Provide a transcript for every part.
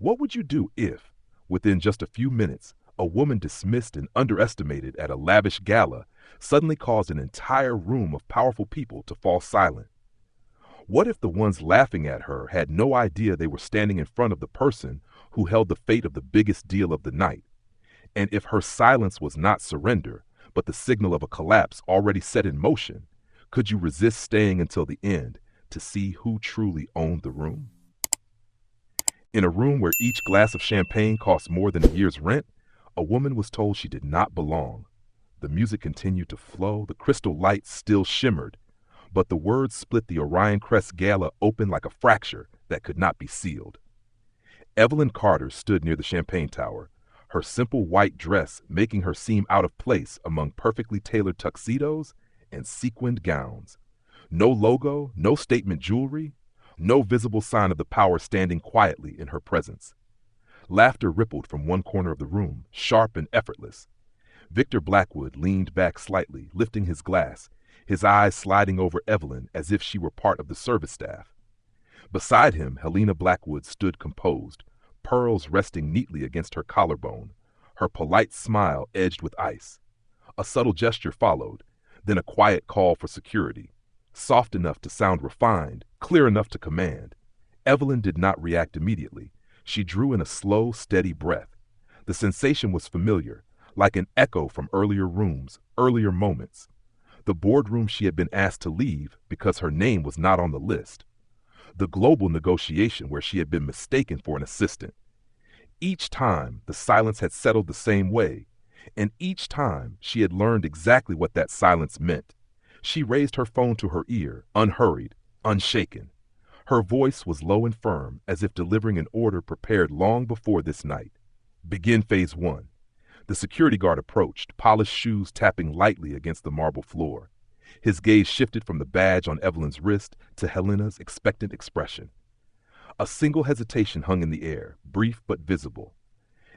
What would you do if, within just a few minutes, a woman dismissed and underestimated at a lavish gala suddenly caused an entire room of powerful people to fall silent? What if the ones laughing at her had no idea they were standing in front of the person who held the fate of the biggest deal of the night? And if her silence was not surrender, but the signal of a collapse already set in motion, could you resist staying until the end to see who truly owned the room? In a room where each glass of champagne cost more than a year's rent, a woman was told she did not belong. The music continued to flow, the crystal lights still shimmered, but the words split the Orion Crest Gala open like a fracture that could not be sealed. Evelyn Carter stood near the champagne tower, her simple white dress making her seem out of place among perfectly tailored tuxedos and sequined gowns. No logo, no statement jewelry, no visible sign of the power standing quietly in her presence. Laughter rippled from one corner of the room, sharp and effortless. Victor Blackwood leaned back slightly, lifting his glass, his eyes sliding over Evelyn as if she were part of the service staff. Beside him, Helena Blackwood stood composed, pearls resting neatly against her collarbone, her polite smile edged with ice. A subtle gesture followed, then a quiet call for security, soft enough to sound refined, clear enough to command. Evelyn did not react immediately. She drew in a slow, steady breath. The sensation was familiar, like an echo from earlier rooms, earlier moments. The boardroom she had been asked to leave because her name was not on the list. The global negotiation where she had been mistaken for an assistant. Each time, the silence had settled the same way, and each time she had learned exactly what that silence meant. She raised her phone to her ear, unhurried, unshaken. Her voice was low and firm, as if delivering an order prepared long before this night. Begin phase 1. The security guard approached, polished shoes tapping lightly against the marble floor. His gaze shifted from the badge on Evelyn's wrist to Helena's expectant expression. A single hesitation hung in the air, brief but visible.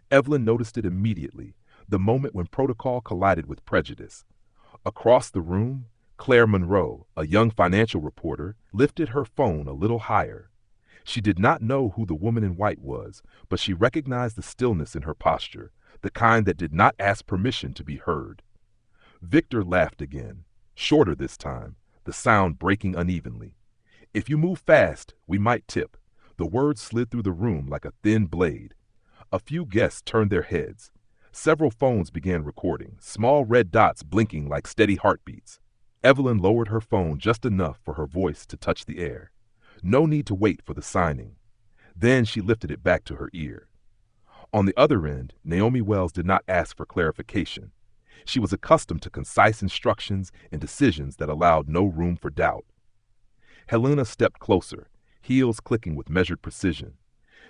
Evelyn noticed it immediately, the moment when protocol collided with prejudice. Across the room, Claire Monroe, a young financial reporter, lifted her phone a little higher. She did not know who the woman in white was, but she recognized the stillness in her posture, the kind that did not ask permission to be heard. Victor laughed again, shorter this time, the sound breaking unevenly. If you move fast, we might tip. The words slid through the room like a thin blade. A few guests turned their heads. Several phones began recording, small red dots blinking like steady heartbeats. Evelyn lowered her phone just enough for her voice to touch the air. No need to wait for the signing. Then she lifted it back to her ear. On the other end, Naomi Wells did not ask for clarification. She was accustomed to concise instructions and decisions that allowed no room for doubt. Helena stepped closer, heels clicking with measured precision.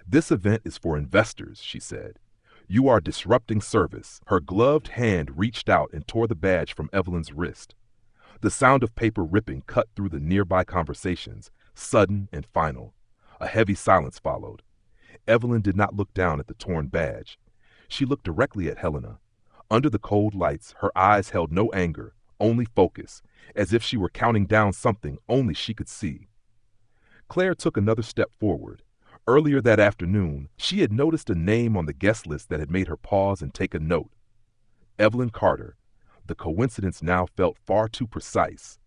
This event is for investors, she said. You are disrupting service. Her gloved hand reached out and tore the badge from Evelyn's wrist. The sound of paper ripping cut through the nearby conversations, sudden and final. A heavy silence followed. Evelyn did not look down at the torn badge. She looked directly at Helena. Under the cold lights, her eyes held no anger, only focus, as if she were counting down something only she could see. Claire took another step forward. Earlier that afternoon, she had noticed a name on the guest list that had made her pause and take a note. Evelyn Carter. The coincidence now felt far too precise.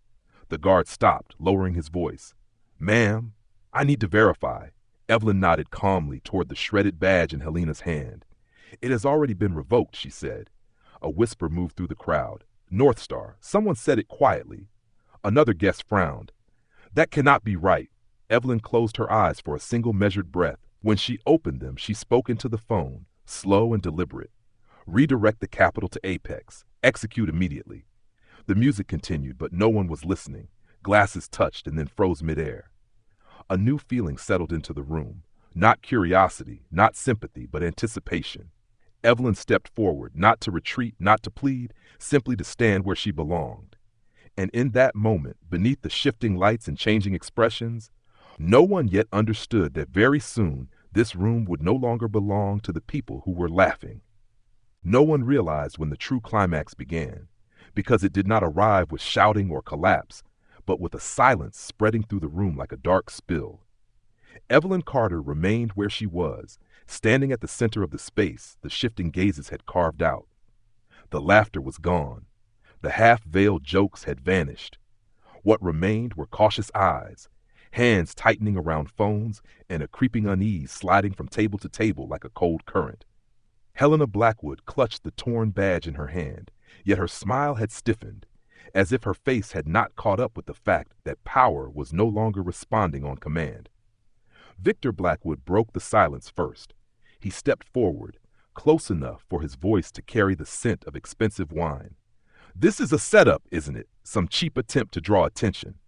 The guard stopped, lowering his voice. Ma'am, I need to verify. Evelyn nodded calmly toward the shredded badge in Helena's hand. It has already been revoked, she said. A whisper moved through the crowd. North Star. Someone said it quietly. Another guest frowned. That cannot be right. Evelyn closed her eyes for a single measured breath. When she opened them, she spoke into the phone, slow and deliberate. Redirect the capital to Apex. Execute immediately. The music continued, but no one was listening. Glasses touched and then froze midair. A new feeling settled into the room. Not curiosity, not sympathy, but anticipation. Evelyn stepped forward, not to retreat, not to plead, simply to stand where she belonged. And in that moment, beneath the shifting lights and changing expressions, no one yet understood that very soon this room would no longer belong to the people who were laughing. No one realized when the true climax began, because it did not arrive with shouting or collapse, but with a silence spreading through the room like a dark spill. Evelyn Carter remained where she was, Standing at the center of the space the shifting gazes had carved out. The laughter was gone. The half-veiled jokes had vanished. What remained were cautious eyes, hands tightening around phones, and a creeping unease sliding from table to table like a cold current. Helena Blackwood clutched the torn badge in her hand, yet her smile had stiffened, as if her face had not caught up with the fact that power was no longer responding on command. Victor Blackwood broke the silence first. He stepped forward, close enough for his voice to carry the scent of expensive wine. "This is a setup, isn't it? Some cheap attempt to draw attention."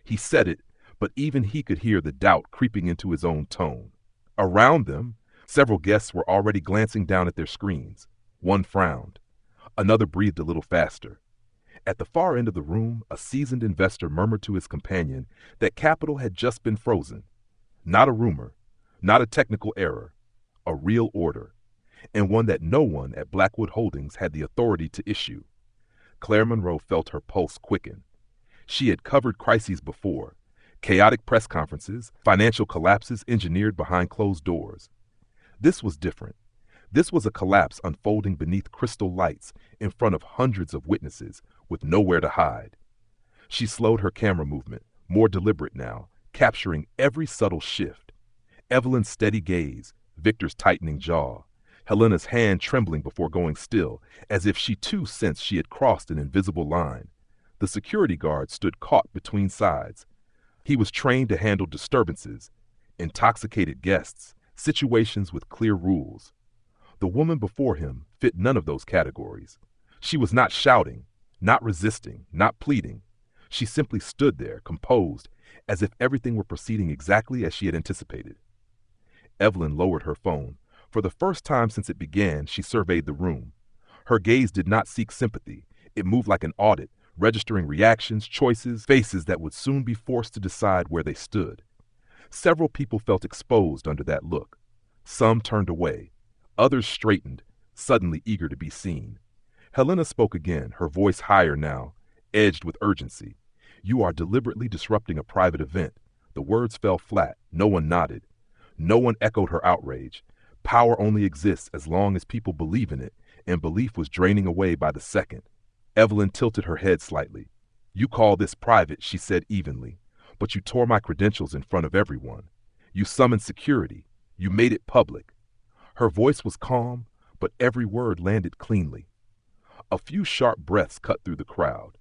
He said it, but even he could hear the doubt creeping into his own tone. Around them, several guests were already glancing down at their screens. One frowned. Another breathed a little faster. At the far end of the room, a seasoned investor murmured to his companion that capital had just been frozen. Not a rumor, not a technical error, a real order, and one that no one at Blackwood Holdings had the authority to issue. Claire Monroe felt her pulse quicken. She had covered crises before, chaotic press conferences, financial collapses engineered behind closed doors. This was different. This was a collapse unfolding beneath crystal lights in front of hundreds of witnesses with nowhere to hide. She slowed her camera movement, more deliberate now, capturing every subtle shift. Evelyn's steady gaze, Victor's tightening jaw, Helena's hand trembling before going still, as if she too sensed she had crossed an invisible line. The security guard stood caught between sides. He was trained to handle disturbances, intoxicated guests, situations with clear rules. The woman before him fit none of those categories. She was not shouting, not resisting, not pleading. She simply stood there, composed, as if everything were proceeding exactly as she had anticipated. Evelyn lowered her phone. For the first time since it began, she surveyed the room. Her gaze did not seek sympathy. It moved like an audit, registering reactions, choices, faces that would soon be forced to decide where they stood. Several people felt exposed under that look. Some turned away. Others straightened, suddenly eager to be seen. Helena spoke again, her voice higher now, edged with urgency. "You are deliberately disrupting a private event." The words fell flat. No one nodded. No one echoed her outrage. Power only exists as long as people believe in it, and belief was draining away by the second. Evelyn tilted her head slightly. "You call this private," she said evenly, "but you tore my credentials in front of everyone. You summoned security. You made it public." Her voice was calm, but every word landed cleanly. A few sharp breaths cut through the crowd.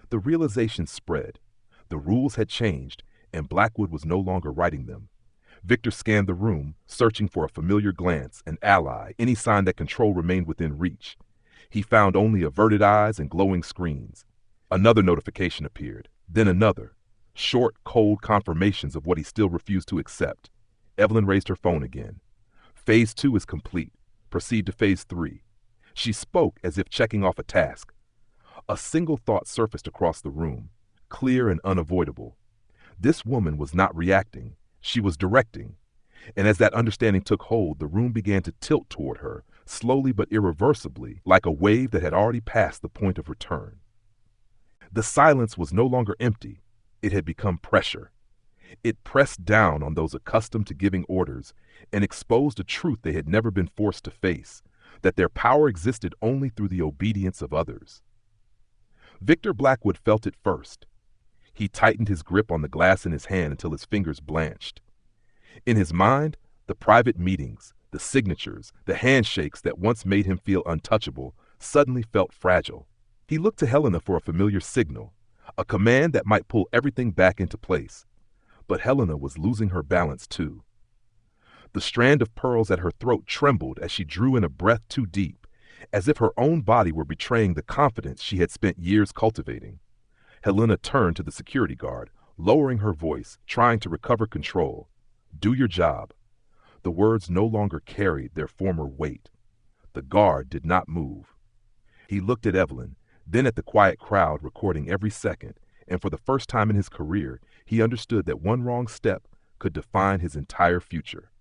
The realization spread. The rules had changed, and Blackwood was no longer writing them. Victor scanned the room, searching for a familiar glance, an ally, any sign that control remained within reach. He found only averted eyes and glowing screens. Another notification appeared, then another. Short, cold confirmations of what he still refused to accept. Evelyn raised her phone again. "Phase 2 is complete. Proceed to Phase 3. She spoke as if checking off a task. A single thought surfaced across the room, clear and unavoidable. This woman was not reacting. She was directing. And as that understanding took hold, the room began to tilt toward her, slowly but irreversibly, like a wave that had already passed the point of return. The silence was no longer empty. It had become pressure. It pressed down on those accustomed to giving orders and exposed a truth they had never been forced to face, that their power existed only through the obedience of others. Victor Blackwood felt it first. He tightened his grip on the glass in his hand until his fingers blanched. In his mind, the private meetings, the signatures, the handshakes that once made him feel untouchable suddenly felt fragile. He looked to Helena for a familiar signal, a command that might pull everything back into place. But Helena was losing her balance too. The strand of pearls at her throat trembled as she drew in a breath too deep, as if her own body were betraying the confidence she had spent years cultivating. Helena turned to the security guard, lowering her voice, trying to recover control. "Do your job." The words no longer carried their former weight. The guard did not move. He looked at Evelyn, then at the quiet crowd recording every second, and for the first time in his career, he understood that one wrong step could define his entire future.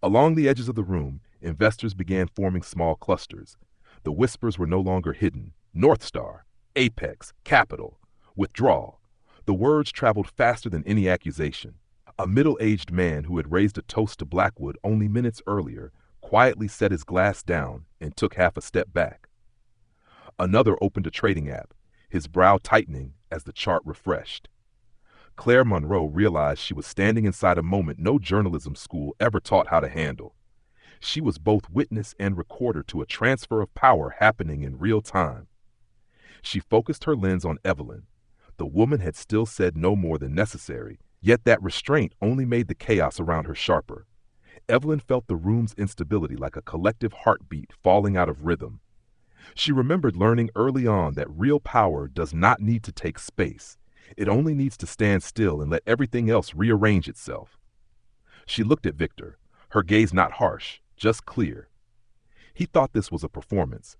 Along the edges of the room, investors began forming small clusters. The whispers were no longer hidden. North Star, Apex, Capital, withdrawal. The words traveled faster than any accusation. A middle-aged man who had raised a toast to Blackwood only minutes earlier quietly set his glass down and took half a step back. Another opened a trading app, his brow tightening as the chart refreshed. Claire Monroe realized she was standing inside a moment no journalism school ever taught how to handle. She was both witness and recorder to a transfer of power happening in real time. She focused her lens on Evelyn. The woman had still said no more than necessary, yet that restraint only made the chaos around her sharper. Evelyn felt the room's instability like a collective heartbeat falling out of rhythm. She remembered learning early on that real power does not need to take space. It only needs to stand still and let everything else rearrange itself. She looked at Victor, her gaze not harsh, just clear. He thought this was a performance.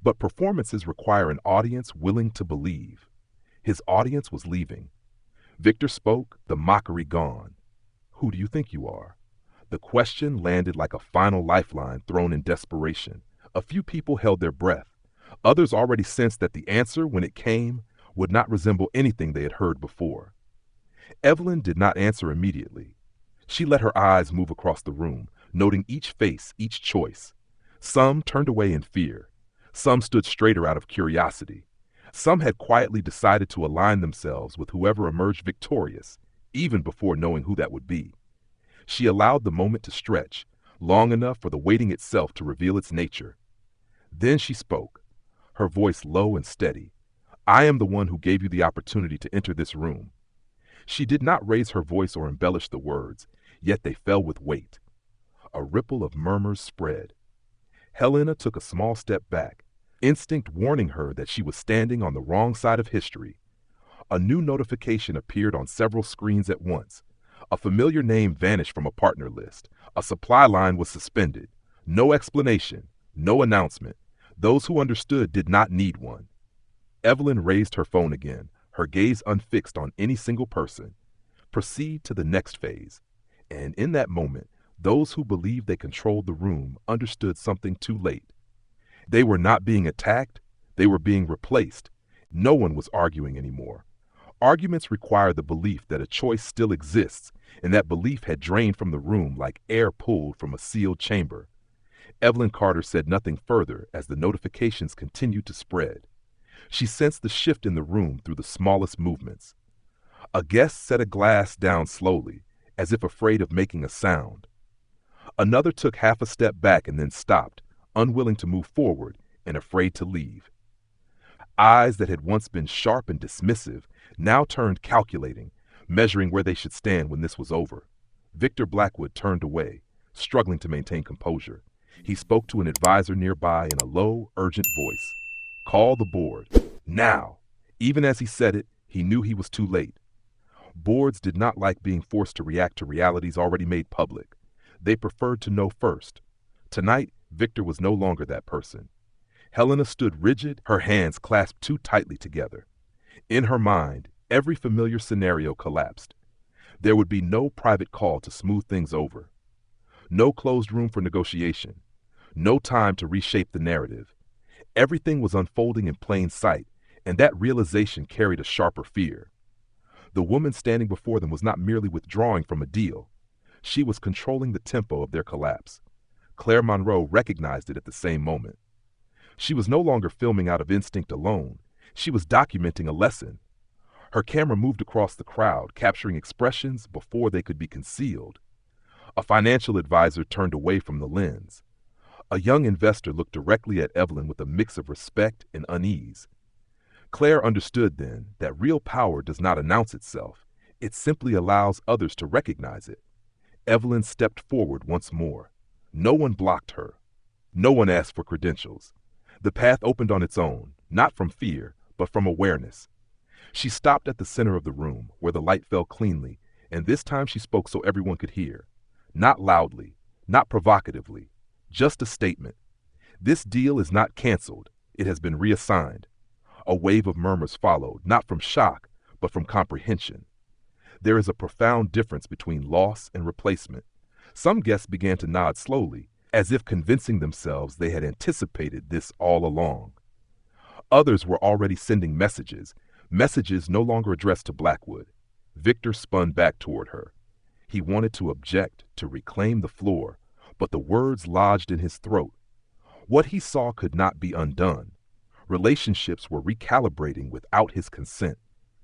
But performances require an audience willing to believe. His audience was leaving. Victor spoke, the mockery gone. Who do you think you are? The question landed like a final lifeline thrown in desperation. A few people held their breath. Others already sensed that the answer, when it came, would not resemble anything they had heard before. Evelyn did not answer immediately. She let her eyes move across the room, noting each face, each choice. Some turned away in fear. Some stood straighter out of curiosity. Some had quietly decided to align themselves with whoever emerged victorious, even before knowing who that would be. She allowed the moment to stretch, long enough for the waiting itself to reveal its nature. Then she spoke, her voice low and steady. I am the one who gave you the opportunity to enter this room. She did not raise her voice or embellish the words, yet they fell with weight. A ripple of murmurs spread. Helena took a small step back, instinct warning her that she was standing on the wrong side of history. A new notification appeared on several screens at once. A familiar name vanished from a partner list. A supply line was suspended. No explanation, no announcement. Those who understood did not need one. Evelyn raised her phone again, her gaze unfixed on any single person. Proceed to the next phase. And in that moment, those who believed they controlled the room understood something too late. They were not being attacked, they were being replaced. No one was arguing anymore. Arguments require the belief that a choice still exists, and that belief had drained from the room like air pulled from a sealed chamber. Evelyn Carter said nothing further as the notifications continued to spread. She sensed the shift in the room through the smallest movements. A guest set a glass down slowly, as if afraid of making a sound. Another took half a step back and then stopped, unwilling to move forward and afraid to leave. Eyes that had once been sharp and dismissive now turned calculating, measuring where they should stand when this was over. Victor Blackwood turned away, struggling to maintain composure. He spoke to an advisor nearby in a low, urgent voice. Call the board. Now! Even as he said it, he knew he was too late. Boards did not like being forced to react to realities already made public. They preferred to know first. Tonight, Victor was no longer that person. Helena stood rigid, her hands clasped too tightly together. In her mind, every familiar scenario collapsed. There would be no private call to smooth things over. No closed room for negotiation. No time to reshape the narrative. Everything was unfolding in plain sight, and that realization carried a sharper fear. The woman standing before them was not merely withdrawing from a deal. She was controlling the tempo of their collapse. Claire Monroe recognized it at the same moment. She was no longer filming out of instinct alone. She was documenting a lesson. Her camera moved across the crowd, capturing expressions before they could be concealed. A financial advisor turned away from the lens. A young investor looked directly at Evelyn with a mix of respect and unease. Claire understood then that real power does not announce itself. It simply allows others to recognize it. Evelyn stepped forward once more. No one blocked her. No one asked for credentials. The path opened on its own, not from fear, but from awareness. She stopped at the center of the room, where the light fell cleanly, and this time she spoke so everyone could hear. Not loudly, not provocatively, just a statement. This deal is not canceled. It has been reassigned. A wave of murmurs followed, not from shock, but from comprehension. There is a profound difference between loss and replacement. Some guests began to nod slowly, as if convincing themselves they had anticipated this all along. Others were already sending messages no longer addressed to Blackwood. Victor spun back toward her. He wanted to object, to reclaim the floor, but the words lodged in his throat. What he saw could not be undone. Relationships were recalibrating without his consent.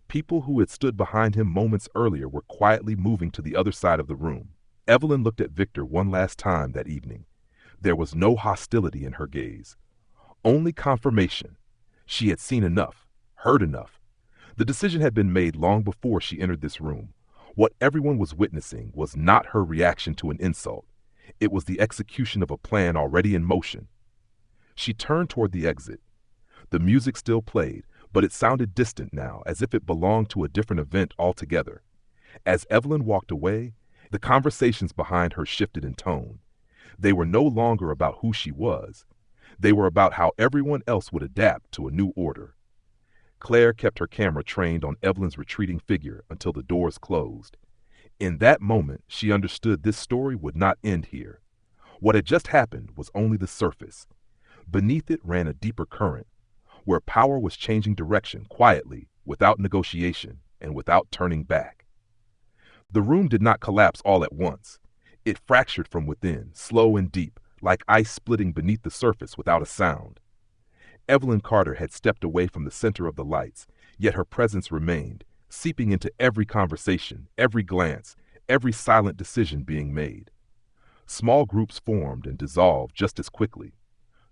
People who had stood behind him moments earlier were quietly moving to the other side of the room. Evelyn looked at Victor one last time that evening. There was no hostility in her gaze, only confirmation. She had seen enough, heard enough. The decision had been made long before she entered this room. What everyone was witnessing was not her reaction to an insult. It was the execution of a plan already in motion. She turned toward the exit. The music still played, but it sounded distant now, as if it belonged to a different event altogether. As Evelyn walked away, the conversations behind her shifted in tone. They were no longer about who she was. They were about how everyone else would adapt to a new order. Claire kept her camera trained on Evelyn's retreating figure until the doors closed. In that moment, she understood this story would not end here. What had just happened was only the surface. Beneath it ran a deeper current, where power was changing direction quietly, without negotiation, and without turning back. The room did not collapse all at once. It fractured from within, slow and deep, like ice splitting beneath the surface without a sound. Evelyn Carter had stepped away from the center of the lights, yet her presence remained, seeping into every conversation, every glance, every silent decision being made. Small groups formed and dissolved just as quickly.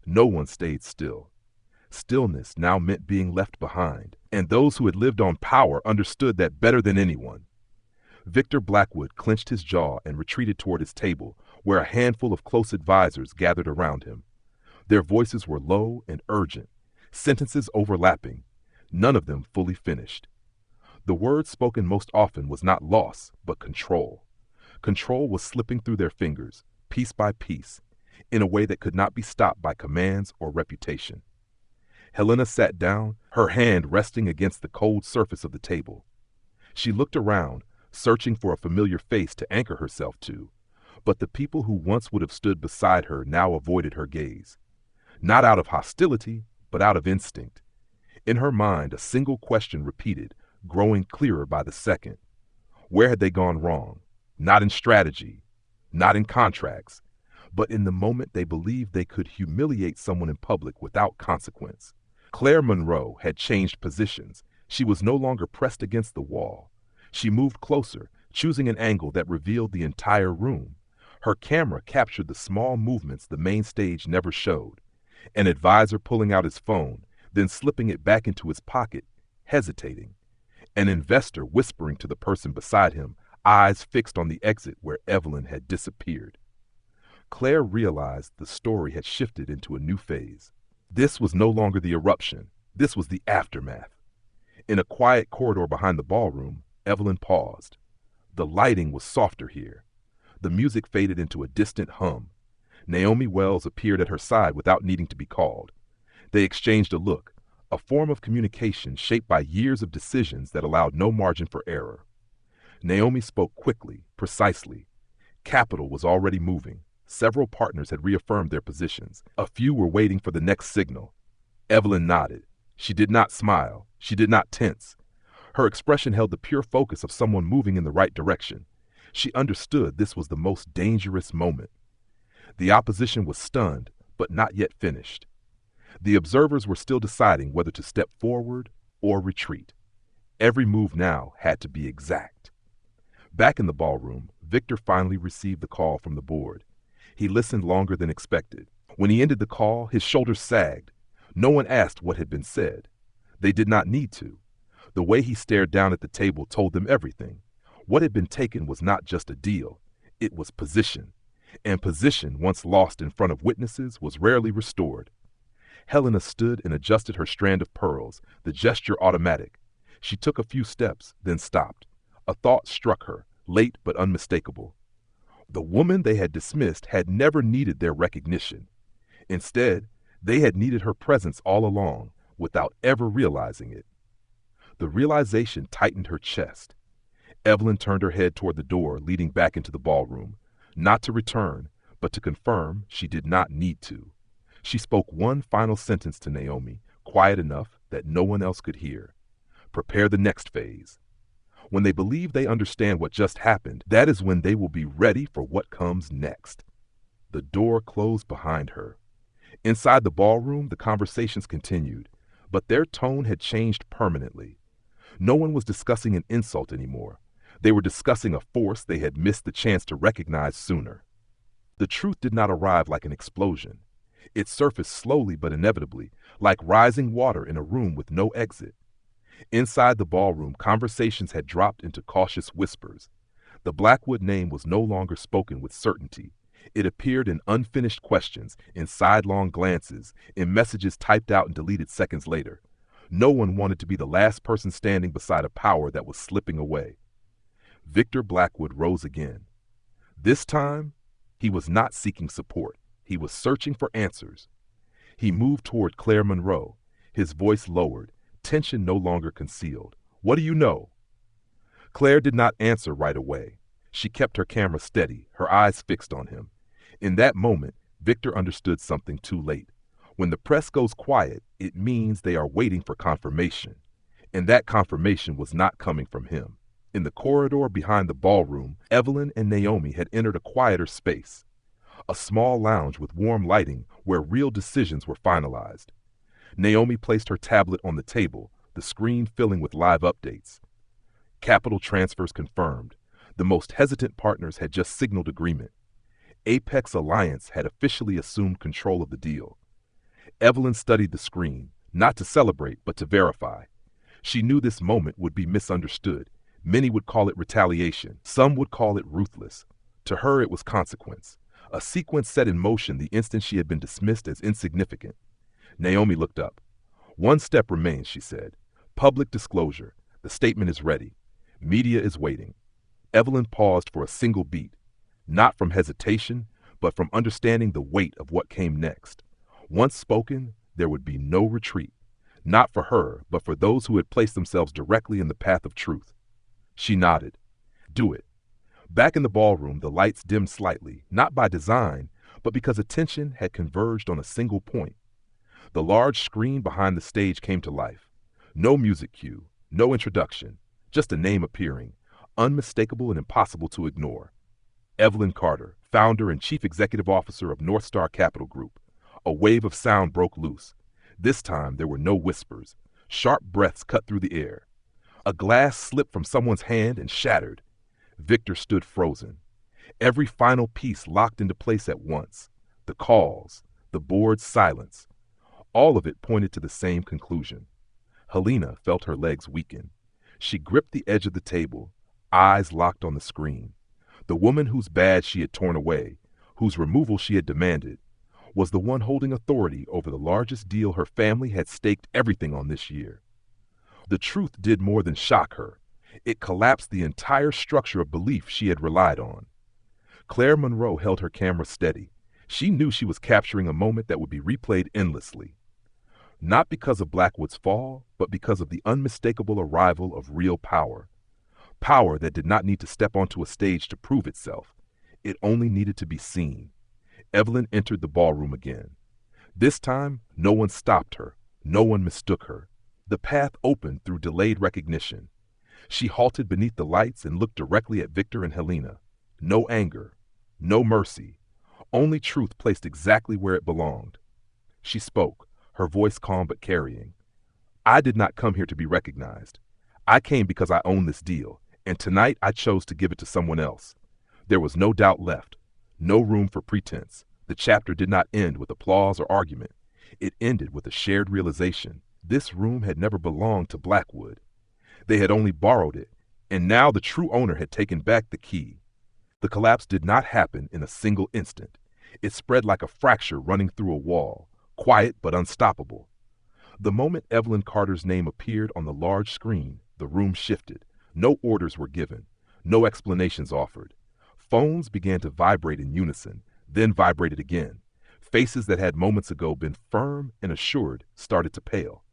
No one stayed still. Stillness now meant being left behind, and those who had lived on power understood that better than anyone. Victor Blackwood clenched his jaw and retreated toward his table, where a handful of close advisors gathered around him. Their voices were low and urgent, sentences overlapping, none of them fully finished. The word spoken most often was not loss, but control. Control was slipping through their fingers, piece by piece, in a way that could not be stopped by commands or reputation. Helena sat down, her hand resting against the cold surface of the table. She looked around, searching for a familiar face to anchor herself to, but the people who once would have stood beside her now avoided her gaze. Not out of hostility, but out of instinct. In her mind, a single question repeated, growing clearer by the second. Where had they gone wrong? Not in strategy, not in contracts, but in the moment they believed they could humiliate someone in public without consequence. Claire Monroe had changed positions. She was no longer pressed against the wall. She moved closer, choosing an angle that revealed the entire room. Her camera captured the small movements the main stage never showed. An advisor pulling out his phone, then slipping it back into his pocket, hesitating. An investor whispering to the person beside him, eyes fixed on the exit where Evelyn had disappeared. Claire realized the story had shifted into a new phase. This was no longer the eruption. This was the aftermath. In a quiet corridor behind the ballroom, Evelyn paused. The lighting was softer here. The music faded into a distant hum. Naomi Wells appeared at her side without needing to be called. They exchanged a look, a form of communication shaped by years of decisions that allowed no margin for error. Naomi spoke quickly, precisely. Capital was already moving. Several partners had reaffirmed their positions. A few were waiting for the next signal. Evelyn nodded. She did not smile. She did not tense. Her expression held the pure focus of someone moving in the right direction. She understood this was the most dangerous moment. The opposition was stunned, but not yet finished. The observers were still deciding whether to step forward or retreat. Every move now had to be exact. Back in the ballroom, Victor finally received the call from the board. He listened longer than expected. When he ended the call, his shoulders sagged. No one asked what had been said. They did not need to. The way he stared down at the table told them everything. What had been taken was not just a deal. It was position. And position, once lost in front of witnesses, was rarely restored. Helena stood and adjusted her strand of pearls, the gesture automatic. She took a few steps, then stopped. A thought struck her, late but unmistakable. The woman they had dismissed had never needed their recognition. Instead, they had needed her presence all along, without ever realizing it. The realization tightened her chest. Evelyn turned her head toward the door leading back into the ballroom, not to return, but to confirm she did not need to. She spoke one final sentence to Naomi, quiet enough that no one else could hear. Prepare the next phase. When they believe they understand what just happened, that is when they will be ready for what comes next. The door closed behind her. Inside the ballroom, the conversations continued, but their tone had changed permanently. No one was discussing an insult anymore. They were discussing a force they had missed the chance to recognize sooner. The truth did not arrive like an explosion. It surfaced slowly but inevitably, like rising water in a room with no exit. Inside the ballroom, conversations had dropped into cautious whispers. The Blackwood name was no longer spoken with certainty. It appeared in unfinished questions, in sidelong glances, in messages typed out and deleted seconds later. No one wanted to be the last person standing beside a power that was slipping away. Victor Blackwood rose again. This time, he was not seeking support. He was searching for answers. He moved toward Claire Monroe, his voice lowered, tension no longer concealed. "What do you know?" Claire did not answer right away. She kept her camera steady, her eyes fixed on him. In that moment, Victor understood something too late. When the press goes quiet, it means they are waiting for confirmation. And that confirmation was not coming from him. In the corridor behind the ballroom, Evelyn and Naomi had entered a quieter space. A small lounge with warm lighting where real decisions were finalized. Naomi placed her tablet on the table, the screen filling with live updates. Capital transfers confirmed. The most hesitant partners had just signaled agreement. Apex Alliance had officially assumed control of the deal. Evelyn studied the screen, not to celebrate, but to verify. She knew this moment would be misunderstood. Many would call it retaliation. Some would call it ruthless. To her, it was consequence. A sequence set in motion the instant she had been dismissed as insignificant. Naomi looked up. "One step remains," she said. "Public disclosure. The statement is ready. Media is waiting." Evelyn paused for a single beat, not from hesitation, but from understanding the weight of what came next. Once spoken, there would be no retreat, not for her, but for those who had placed themselves directly in the path of truth. She nodded. "Do it." Back in the ballroom, the lights dimmed slightly, not by design, but because attention had converged on a single point. The large screen behind the stage came to life. No music cue, no introduction, just a name appearing, unmistakable and impossible to ignore. Evelyn Carter, founder and chief executive officer of North Star Capital Group. A wave of sound broke loose. This time there were no whispers. Sharp breaths cut through the air. A glass slipped from someone's hand and shattered. Victor stood frozen. Every final piece locked into place at once. The calls, the board's silence. All of it pointed to the same conclusion. Helena felt her legs weaken. She gripped the edge of the table, eyes locked on the screen. The woman whose badge she had torn away, whose removal she had demanded, was the one holding authority over the largest deal her family had staked everything on this year. The truth did more than shock her. It collapsed the entire structure of belief she had relied on. Claire Monroe held her camera steady. She knew she was capturing a moment that would be replayed endlessly. Not because of Blackwood's fall, but because of the unmistakable arrival of real power. Power that did not need to step onto a stage to prove itself. It only needed to be seen. Evelyn entered the ballroom again. This time, no one stopped her. No one mistook her. The path opened through delayed recognition. She halted beneath the lights and looked directly at Victor and Helena. No anger, no mercy, only truth placed exactly where it belonged. She spoke, her voice calm but carrying. "I did not come here to be recognized. I came because I own this deal, and tonight I chose to give it to someone else." There was no doubt left, no room for pretense. The chapter did not end with applause or argument. It ended with a shared realization. This room had never belonged to Blackwood. They had only borrowed it, and now the true owner had taken back the key. The collapse did not happen in a single instant. It spread like a fracture running through a wall, quiet but unstoppable. The moment Evelyn Carter's name appeared on the large screen, the room shifted. No orders were given, no explanations offered. Phones began to vibrate in unison, then vibrated again. Faces that had moments ago been firm and assured started to pale.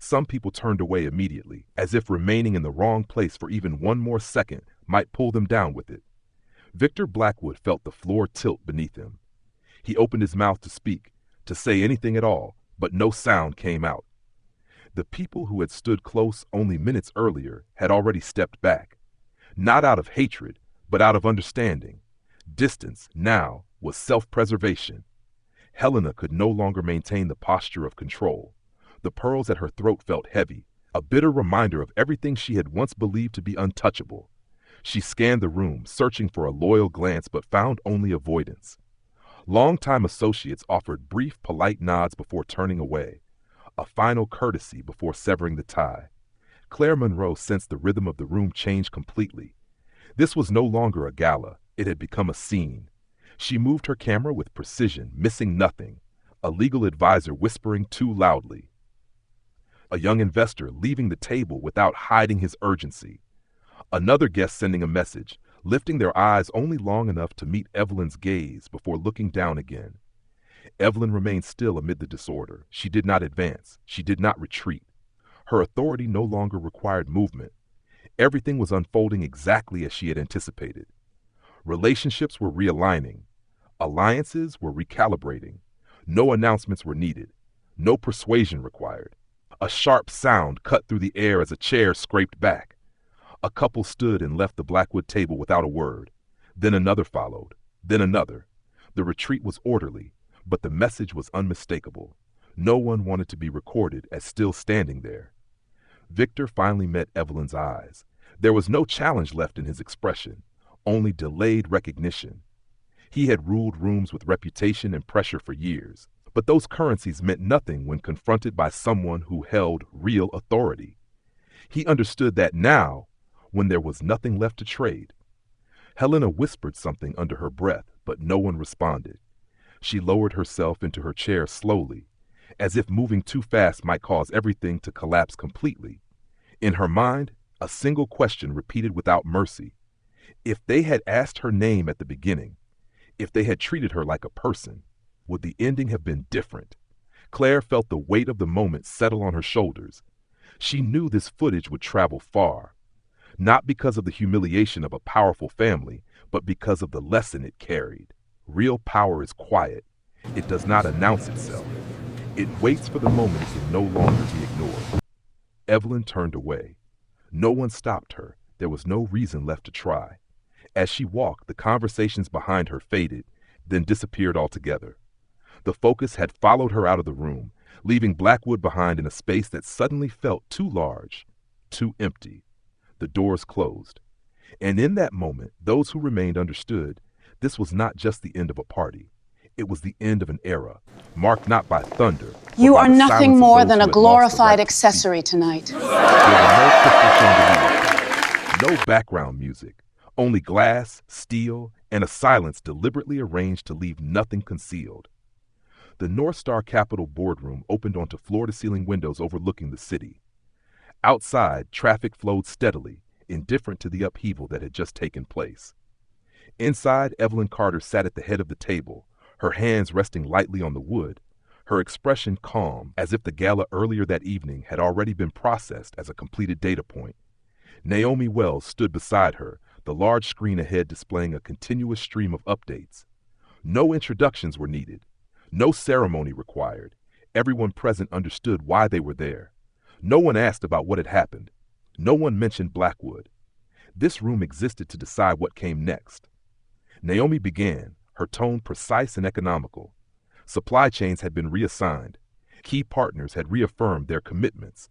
Some people turned away immediately, as if remaining in the wrong place for even one more second might pull them down with it. Victor Blackwood felt the floor tilt beneath him. He opened his mouth to speak, to say anything at all, but no sound came out. The people who had stood close only minutes earlier had already stepped back. Not out of hatred, but out of understanding. Distance, now, was self-preservation. Helena could no longer maintain the posture of control. The pearls at her throat felt heavy, a bitter reminder of everything she had once believed to be untouchable. She scanned the room, searching for a loyal glance, but found only avoidance. Longtime associates offered brief, polite nods before turning away, a final courtesy before severing the tie. Claire Monroe sensed the rhythm of the room change completely. This was no longer a gala, it had become a scene. She moved her camera with precision, missing nothing, a legal advisor whispering too loudly, a young investor leaving the table without hiding his urgency, another guest sending a message, lifting their eyes only long enough to meet Evelyn's gaze before looking down again. Evelyn remained still amid the disorder. She did not advance. She did not retreat. Her authority no longer required movement. Everything was unfolding exactly as she had anticipated. Relationships were realigning. Alliances were recalibrating. No announcements were needed. No persuasion required. A sharp sound cut through the air as a chair scraped back. A couple stood and left the Blackwood table without a word. Then another followed. Then another. The retreat was orderly, but the message was unmistakable. No one wanted to be recorded as still standing there. Victor finally met Evelyn's eyes. There was no challenge left in his expression, only delayed recognition. He had ruled rooms with reputation and pressure for years, but those currencies meant nothing when confronted by someone who held real authority. He understood that now, when there was nothing left to trade. Helena whispered something under her breath, but no one responded. She lowered herself into her chair slowly, as if moving too fast might cause everything to collapse completely. In her mind, a single question repeated without mercy. If they had asked her name at the beginning, if they had treated her like a person, would the ending have been different? Claire felt the weight of the moment settle on her shoulders. She knew this footage would travel far, not because of the humiliation of a powerful family, but because of the lesson it carried. Real power is quiet. It does not announce itself. It waits for the moment it can no longer be ignored. Evelyn turned away. No one stopped her. There was no reason left to try. As she walked, the conversations behind her faded, then disappeared altogether. The focus had followed her out of the room, leaving Blackwood behind in a space that suddenly felt too large, too empty. The doors closed. And in that moment, those who remained understood this was not just the end of a party. It was the end of an era, marked not by thunder. You are nothing more than a glorified accessory tonight. There were no crystal chandeliers, no background music, only glass, steel, and a silence deliberately arranged to leave nothing concealed. The North Star Capitol boardroom opened onto floor-to-ceiling windows overlooking the city. Outside, traffic flowed steadily, indifferent to the upheaval that had just taken place. Inside, Evelyn Carter sat at the head of the table, her hands resting lightly on the wood, her expression calm, as if the gala earlier that evening had already been processed as a completed data point. Naomi Wells stood beside her, the large screen ahead displaying a continuous stream of updates. No introductions were needed, no ceremony required. Everyone present understood why they were there. No one asked about what had happened. No one mentioned Blackwood. This room existed to decide what came next. Naomi began, her tone precise and economical. Supply chains had been reassigned. Key partners had reaffirmed their commitments.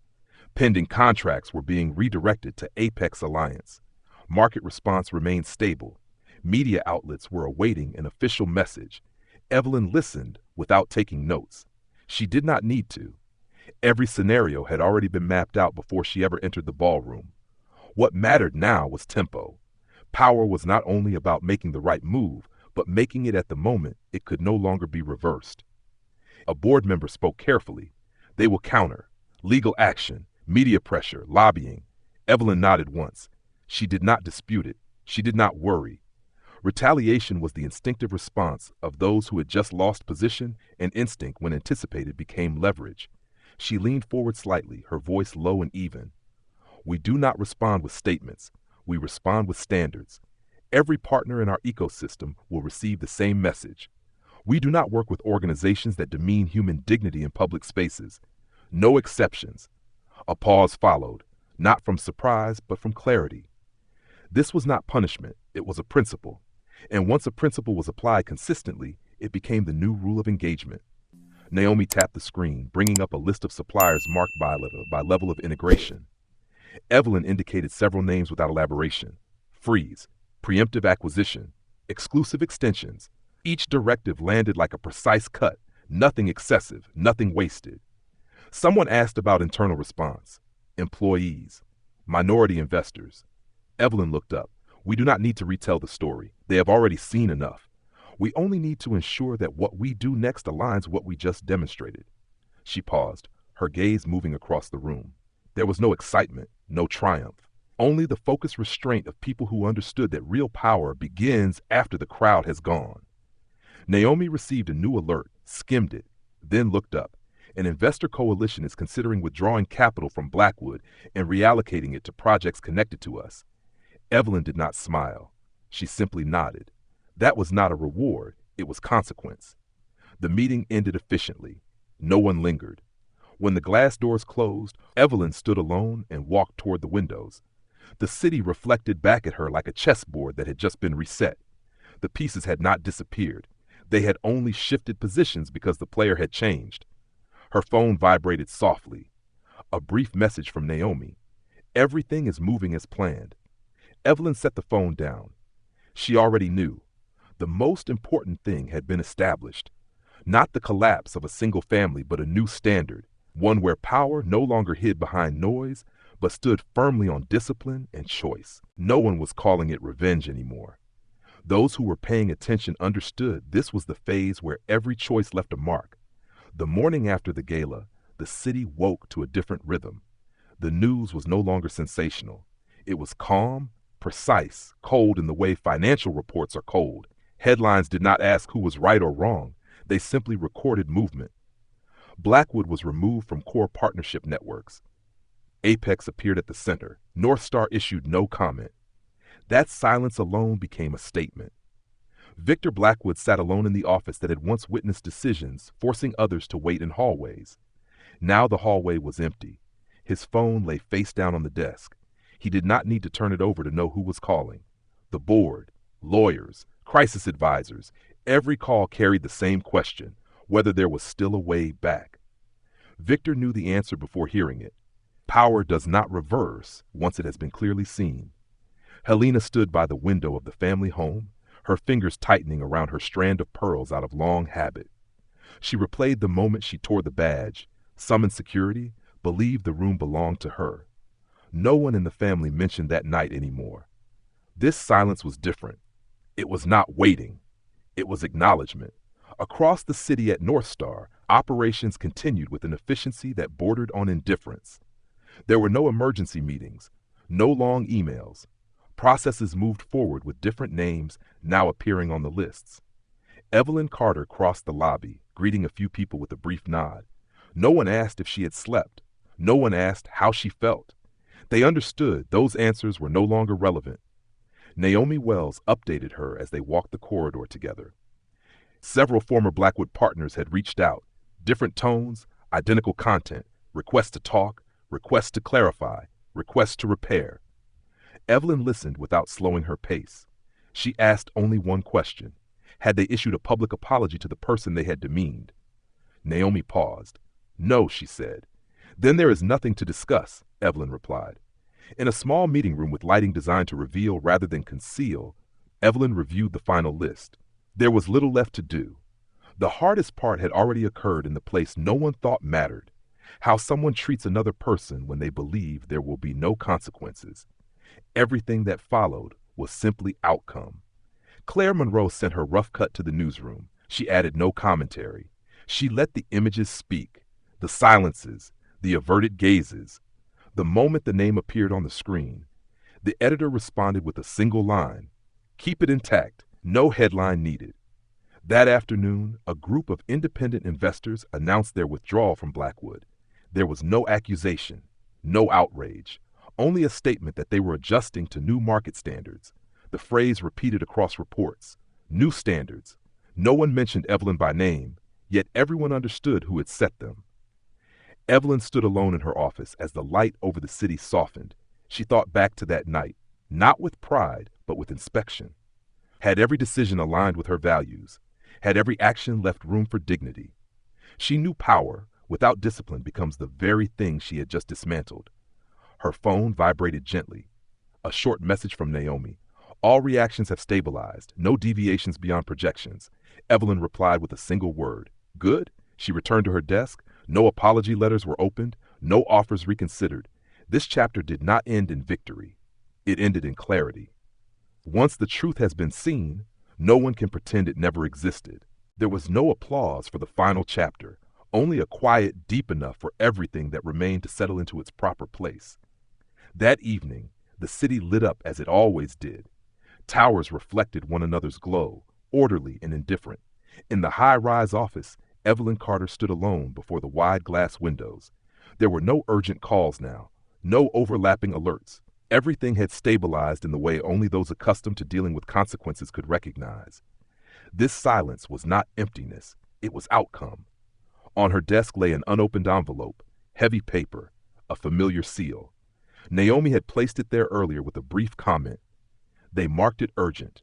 Pending contracts were being redirected to Apex Alliance. Market response remained stable. Media outlets were awaiting an official message. Evelyn listened without taking notes. She did not need to. Every scenario had already been mapped out before she ever entered the ballroom. What mattered now was tempo. Power was not only about making the right move, but making it at the moment it could no longer be reversed. A board member spoke carefully. They will counter. Legal action, media pressure, lobbying. Evelyn nodded once. She did not dispute it. She did not worry. Retaliation was the instinctive response of those who had just lost position, and instinct, when anticipated, became leverage. She leaned forward slightly, her voice low and even. We do not respond with statements. We respond with standards. Every partner in our ecosystem will receive the same message. We do not work with organizations that demean human dignity in public spaces. No exceptions. A pause followed, not from surprise, but from clarity. This was not punishment. It was a principle. And once a principle was applied consistently, it became the new rule of engagement. Naomi tapped the screen, bringing up a list of suppliers marked by level of integration. Evelyn indicated several names without elaboration. Freeze, preemptive acquisition, exclusive extensions. Each directive landed like a precise cut, nothing excessive, nothing wasted. Someone asked about internal response. Employees, minority investors. Evelyn looked up. We do not need to retell the story. They have already seen enough. We only need to ensure that what we do next aligns with what we just demonstrated. She paused, her gaze moving across the room. There was no excitement, no triumph, only the focused restraint of people who understood that real power begins after the crowd has gone. Naomi received a new alert, skimmed it, then looked up. An investor coalition is considering withdrawing capital from Blackwood and reallocating it to projects connected to us. Evelyn did not smile. She simply nodded. That was not a reward, it was consequence. The meeting ended efficiently. No one lingered. When the glass doors closed, Evelyn stood alone and walked toward the windows. The city reflected back at her like a chessboard that had just been reset. The pieces had not disappeared. They had only shifted positions because the player had changed. Her phone vibrated softly. A brief message from Naomi. Everything is moving as planned. Evelyn set the phone down. She already knew. The most important thing had been established. Not the collapse of a single family, but a new standard. One where power no longer hid behind noise, but stood firmly on discipline and choice. No one was calling it revenge anymore. Those who were paying attention understood this was the phase where every choice left a mark. The morning after the gala, the city woke to a different rhythm. The news was no longer sensational. It was calm, precise, cold in the way financial reports are cold. Headlines did not ask who was right or wrong. They simply recorded movement. Blackwood was removed from core partnership networks. Apex appeared at the center. North Star issued no comment. That silence alone became a statement. Victor Blackwood sat alone in the office that had once witnessed decisions, forcing others to wait in hallways. Now the hallway was empty. His phone lay face down on the desk. He did not need to turn it over to know who was calling. The board, lawyers, crisis advisors, every call carried the same question, whether there was still a way back. Victor knew the answer before hearing it. Power does not reverse once it has been clearly seen. Helena stood by the window of the family home, her fingers tightening around her strand of pearls out of long habit. She replayed the moment she tore the badge, summoned security, believed the room belonged to her. No one in the family mentioned that night anymore. This silence was different. It was not waiting. It was acknowledgement. Across the city at North Star, operations continued with an efficiency that bordered on indifference. There were no emergency meetings, no long emails. Processes moved forward with different names now appearing on the lists. Evelyn Carter crossed the lobby, greeting a few people with a brief nod. No one asked if she had slept. No one asked how she felt. They understood those answers were no longer relevant. Naomi Wells updated her as they walked the corridor together. Several former Blackwood partners had reached out. Different tones, identical content, requests to talk, requests to clarify, requests to repair. Evelyn listened without slowing her pace. She asked only one question. Had they issued a public apology to the person they had demeaned? Naomi paused. No, she said. Then there is nothing to discuss, Evelyn replied. In a small meeting room with lighting designed to reveal rather than conceal, Evelyn reviewed the final list. There was little left to do. The hardest part had already occurred in the place no one thought mattered. How someone treats another person when they believe there will be no consequences. Everything that followed was simply outcome. Claire Monroe sent her rough cut to the newsroom. She added no commentary. She let the images speak, the silences, the averted gazes. The moment the name appeared on the screen, the editor responded with a single line. Keep it intact, no headline needed. That afternoon, a group of independent investors announced their withdrawal from Blackwood. There was no accusation, no outrage. Only a statement that they were adjusting to new market standards. The phrase repeated across reports. New standards. No one mentioned Evelyn by name, yet everyone understood who had set them. Evelyn stood alone in her office as the light over the city softened. She thought back to that night, not with pride, but with inspection. Had every decision aligned with her values? Had every action left room for dignity? She knew power, without discipline, becomes the very thing she had just dismantled. Her phone vibrated gently. A short message from Naomi. All reactions have stabilized, no deviations beyond projections. Evelyn replied with a single word. Good? She returned to her desk. No apology letters were opened, no offers reconsidered. This chapter did not end in victory. It ended in clarity. Once the truth has been seen, no one can pretend it never existed. There was no applause for the final chapter, only a quiet deep enough for everything that remained to settle into its proper place. That evening, the city lit up as it always did. Towers reflected one another's glow, orderly and indifferent. In the high-rise office, Evelyn Carter stood alone before the wide glass windows. There were no urgent calls now, no overlapping alerts. Everything had stabilized in the way only those accustomed to dealing with consequences could recognize. This silence was not emptiness, it was outcome. On her desk lay an unopened envelope, heavy paper, a familiar seal. Naomi had placed it there earlier with a brief comment. They marked it urgent.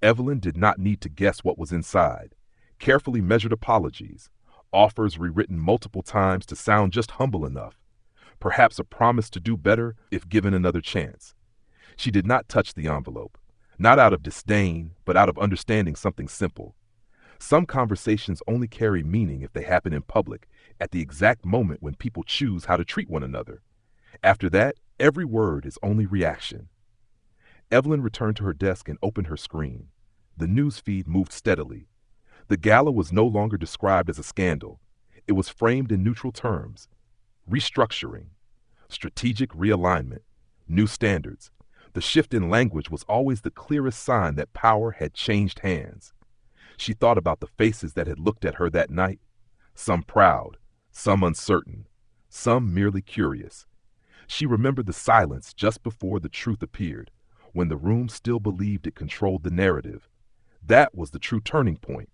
Evelyn did not need to guess what was inside. Carefully measured apologies, offers rewritten multiple times to sound just humble enough, perhaps a promise to do better if given another chance. She did not touch the envelope, not out of disdain, but out of understanding something simple. Some conversations only carry meaning if they happen in public, at the exact moment when people choose how to treat one another. After that, every word is only reaction. Evelyn returned to her desk and opened her screen. The news feed moved steadily. The gala was no longer described as a scandal. It was framed in neutral terms. Restructuring, strategic realignment, new standards. The shift in language was always the clearest sign that power had changed hands. She thought about the faces that had looked at her that night, some proud, some uncertain, some merely curious. She remembered the silence just before the truth appeared, when the room still believed it controlled the narrative. That was the true turning point.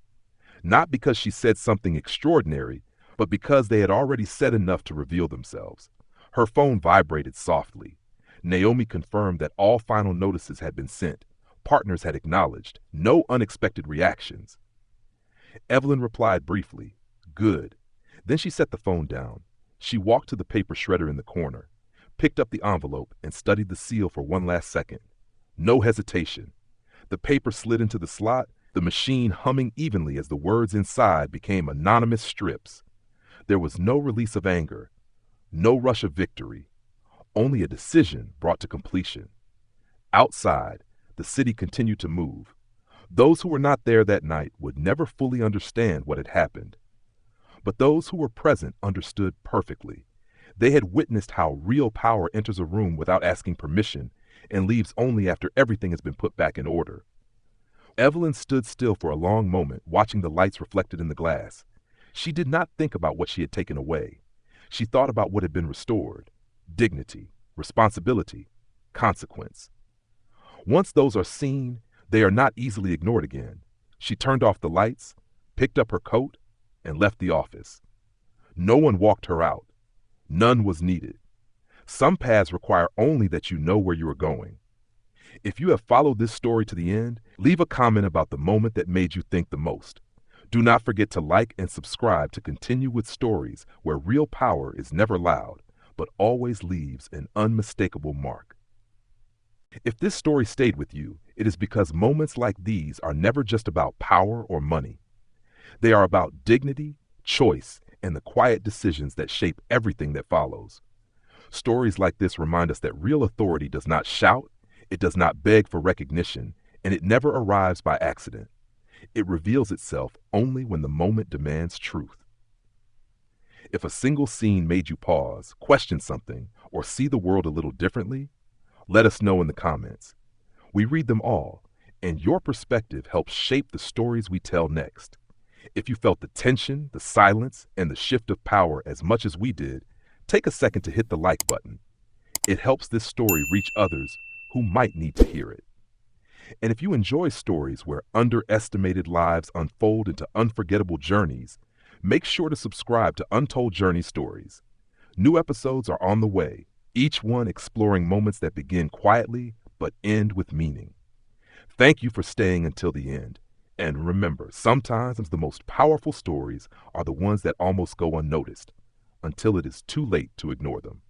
Not because she said something extraordinary, but because they had already said enough to reveal themselves. Her phone vibrated softly. Naomi confirmed that all final notices had been sent. Partners had acknowledged. No unexpected reactions. Evelyn replied briefly, "Good." Then she set the phone down. She walked to the paper shredder in the corner, picked up the envelope, and studied the seal for one last second. No hesitation. The paper slid into the slot, the machine humming evenly as the words inside became anonymous strips. There was no release of anger, no rush of victory, only a decision brought to completion. Outside, the city continued to move. Those who were not there that night would never fully understand what had happened. But those who were present understood perfectly. They had witnessed how real power enters a room without asking permission and leaves only after everything has been put back in order. Evelyn stood still for a long moment, watching the lights reflected in the glass. She did not think about what she had taken away. She thought about what had been restored: dignity, responsibility, consequence. Once those are seen, they are not easily ignored again. She turned off the lights, picked up her coat, and left the office. No one walked her out. None was needed. Some paths require only that you know where you are going. If you have followed this story to the end, leave a comment about the moment that made you think the most. Do not forget to like and subscribe to continue with stories where real power is never loud, but always leaves an unmistakable mark. If this story stayed with you, it is because moments like these are never just about power or money. They are about dignity, choice, and the quiet decisions that shape everything that follows. Stories like this remind us that real authority does not shout, it does not beg for recognition, and it never arrives by accident. It reveals itself only when the moment demands truth. If a single scene made you pause, question something, or see the world a little differently, let us know in the comments. We read them all, and your perspective helps shape the stories we tell next. If you felt the tension, the silence, and the shift of power as much as we did, take a second to hit the like button. It helps this story reach others who might need to hear it. And if you enjoy stories where underestimated lives unfold into unforgettable journeys, make sure to subscribe to Untold Journey Stories. New episodes are on the way, each one exploring moments that begin quietly but end with meaning. Thank you for staying until the end. And remember, sometimes the most powerful stories are the ones that almost go unnoticed until it is too late to ignore them.